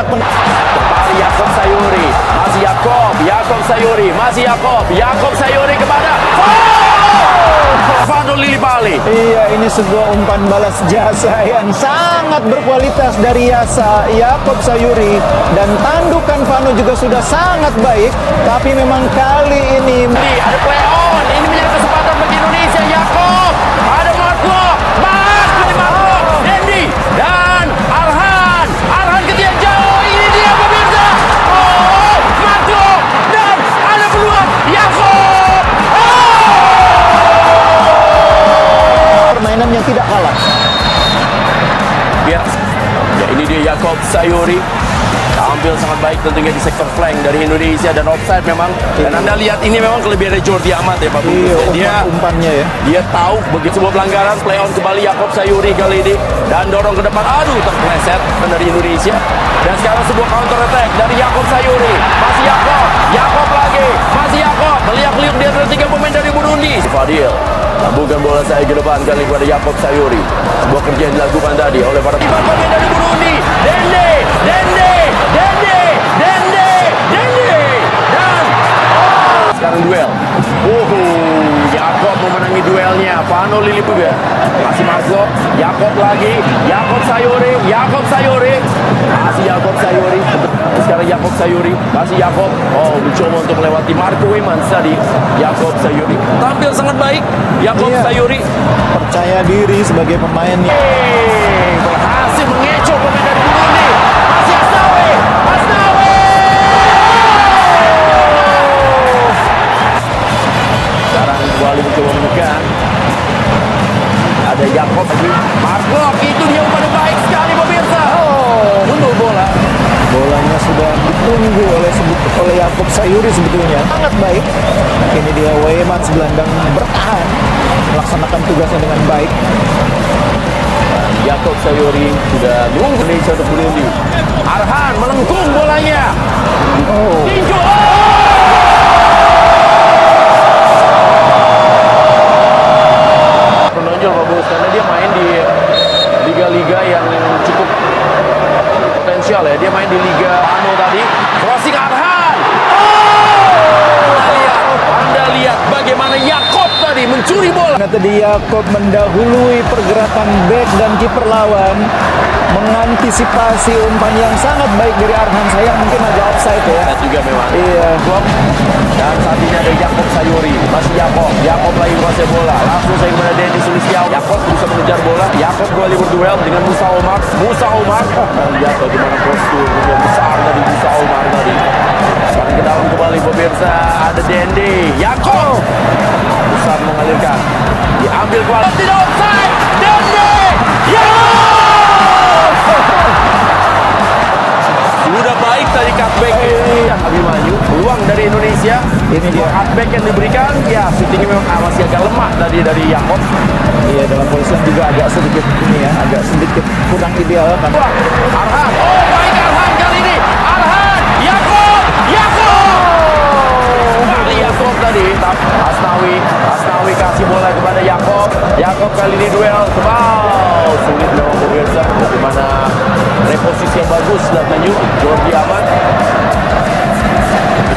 menolak. Kembali Yakob Sayuri, masih Yakob Sayuri, masih Yakob Sayuri kepada Vano Lillipali. Iya, ini sebuah umpan balas jasa yang sangat berkualitas dari Yakob Sayuri, dan tandukan Vano juga sudah sangat baik. Tapi memang kali ini Ada play on, ini menjadi kesempatan bagi Indonesia. Yakob, ada Marco, Dendi dan Arhan ketika jauh, ini dia pemirsa. Oh, Marco dan ada peluang Yakob. permainan yang tidak kalah. Ya, ini dia Yakob Sayuri. Tampil sangat baik tentunya di sektor flank dari Indonesia, dan offside memang. Dan Anda lihat ini memang kelebihan dari Jordi Amat ya Pak Bungkus. Iya, umpannya ya. Dia tahu begitu sebuah pelanggaran, play on kembali Yakob Sayuri kali ini dan dorong ke depan. Aduh, terpleset dari Indonesia. Dan sekarang sebuah counter attack dari Yakob Sayuri. Masih Yakob lagi. Masih Yakob. Melihat-lihat dia ada 3 pemain dari Burundi. Fadil lambungkan bola saya ke depan kali kepada Yakob Sayuri. Sebuah kerja yang dilakukan tadi oleh para pemain dari Burundi. Dende. Dan sekarang duel. Yakob memenangi duelnya. Vano Lillipali masih masuk. Yakob lagi. Yakob Sayuri. Masih Yakob Sayuri. Sekarang Yakob Sayuri. Masih Yakob. Oh, mencoba untuk melewati Marco Wemans tadi. Yakob Sayuri tampil sangat baik. Yakob Sayuri Percaya diri sebagai pemain. berhasil mengecoh pemain dari Burundi. Masih Asnawi. Sekarang kembali mencoba menekan. Ada Yakob lagi. Marco, itu dia umpan baik sekali pemirsa. Mundur bola. Bolanya sudah ditunggu oleh Yakob Sayuri sebetulnya. Sangat baik. Ini dia Wemans gelandang bertahan, melaksanakan tugasnya dengan baik. Yakob Sayuri sudah menunggu Indonesia untuk Burundi. Arhan melengkung bolanya. Tinju. Menonjol Pak Bos, karena dia main di liga-liga yang cukup potensial ya. Dia main di Liga Ano tadi. Crossing Arhan. Anda lihat bagaimana Yakob tadi mencuri bola. Nah, tadi Yakob mendahului pergerakan bek dan kiper lawan, mengantisipasi umpan yang sangat baik dari Arhan. Sayang mungkin agak offside ya. Juga memang. Iya. Dan saat ini ada Yakob Sayuri. Masih Yakob lagi menguasai bola. Langsung saya kepada Dendi Sulistiawan. Yakob bisa mengejar bola. Yakob kembali berduel dengan Musa Omar. Lihat bagaimana postur yang besar dari Musa Omar tadi. Sekarang ke dalam kembali pemirsa. Ada Dendi. Yakob besar mengalirkan. Diambil kuat. Tidak offside. Dendi. Sudah baik tadi cutback. Abimanyu, peluang dari Indonesia. Ini dia cutback yang diberikan. Ya, shootingnya memang masih agak lemah tadi dari Yakob. Iya, dalam posisi yang juga agak sedikit agak sedikit kurang ideal kan. Arhan. Oh, baik Arhan kali ini. Arhan. Yakob. Kali Yakob tadi. Asnawi kasih bola kepada Yakob. Yakob kali ini duel. Sulit memang pemirsa. Bagaimana reposisi yang bagus dan menyu Jordi Amat.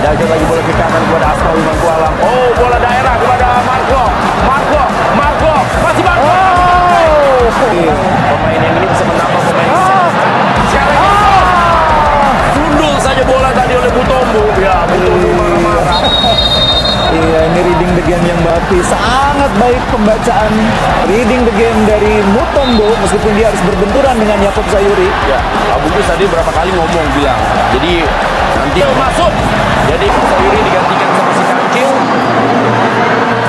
Dajjal lagi bola ke kanan kepada Asnawi Mangkualam. Oh, bola daerah kepada Marco. Masih Marco. Pemain yang ini bisa menambah pemain. Sekarang sundul saja bola tadi oleh Mutombo. Ya, Mutombo marah-marah. Iya, ini reading the game yang bagus. Sangat baik pembacaan reading the game dari Mutombo, meskipun dia harus berbenturan dengan Yakob Sayuri. Ya, Pak Bungkus tadi berapa kali ngomong bilang. Jadi nanti masuk. Jadi Sayuri digantikan sama si Kancil.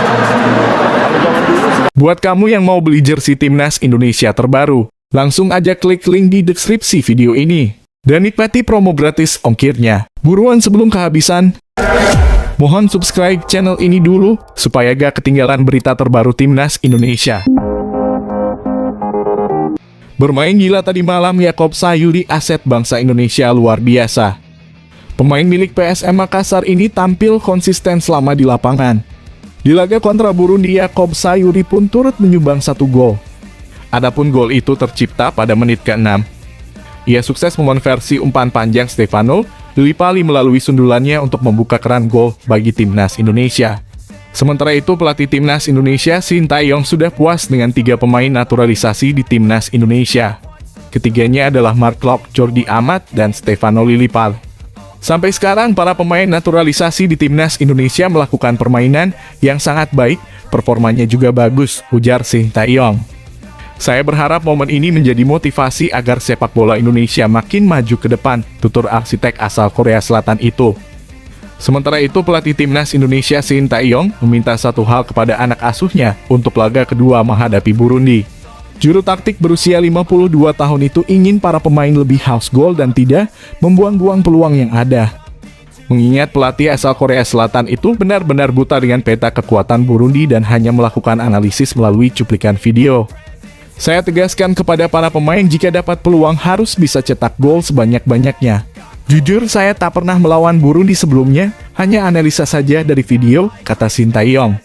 Kalau zaman dulu. Buat kamu yang mau beli jersey Timnas Indonesia terbaru, langsung aja klik link di deskripsi video ini. Dan nikmati promo gratis ongkirnya. Buruan sebelum kehabisan. Mohon subscribe channel ini dulu, supaya gak ketinggalan berita terbaru Timnas Indonesia. Bermain gila tadi malam, Yakob Sayuri aset bangsa Indonesia luar biasa. Pemain milik PSM Makassar ini tampil konsisten selama di lapangan. Di laga kontra Burundi, Yakob Sayuri pun turut menyumbang 1 gol. Adapun gol itu tercipta pada menit ke-6. Ia sukses memonversi umpan panjang Stefano Lillipali melalui sundulannya untuk membuka keran gol bagi timnas Indonesia. Sementara itu, pelatih timnas Indonesia Sintayong sudah puas dengan 3 pemain naturalisasi di timnas Indonesia. Ketiganya adalah Mark Klok, Jordi Amat, dan Stefano Lillipali. Sampai sekarang, para pemain naturalisasi di timnas Indonesia melakukan permainan yang sangat baik, performanya juga bagus, ujar Sintayong. Saya berharap momen ini menjadi motivasi agar sepak bola Indonesia makin maju ke depan, tutur arsitek asal Korea Selatan itu. Sementara itu, pelatih timnas Indonesia Sintayong meminta satu hal kepada anak asuhnya untuk laga kedua menghadapi Burundi. Juru taktik berusia 52 tahun itu ingin para pemain lebih haus gol dan tidak membuang-buang peluang yang ada. Mengingat pelatih asal Korea Selatan itu benar-benar buta dengan peta kekuatan Burundi dan hanya melakukan analisis melalui cuplikan video. Saya tegaskan kepada para pemain jika dapat peluang harus bisa cetak gol sebanyak-banyaknya. Jujur saya tak pernah melawan Burundi sebelumnya, hanya analisa saja dari video, kata Sintayong.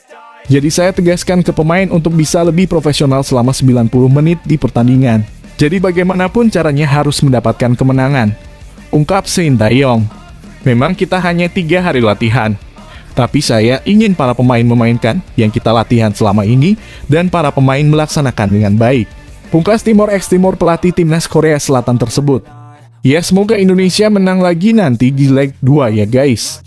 Jadi saya tegaskan ke pemain untuk bisa lebih profesional selama 90 menit di pertandingan. Jadi bagaimanapun caranya harus mendapatkan kemenangan, ungkap Sintayong. Memang kita hanya 3 hari latihan. Tapi saya ingin para pemain memainkan yang kita latihan selama ini dan para pemain melaksanakan dengan baik. Pungkas Timor X Timor pelatih timnas Korea Selatan tersebut. Ya semoga Indonesia menang lagi nanti di leg 2 ya guys.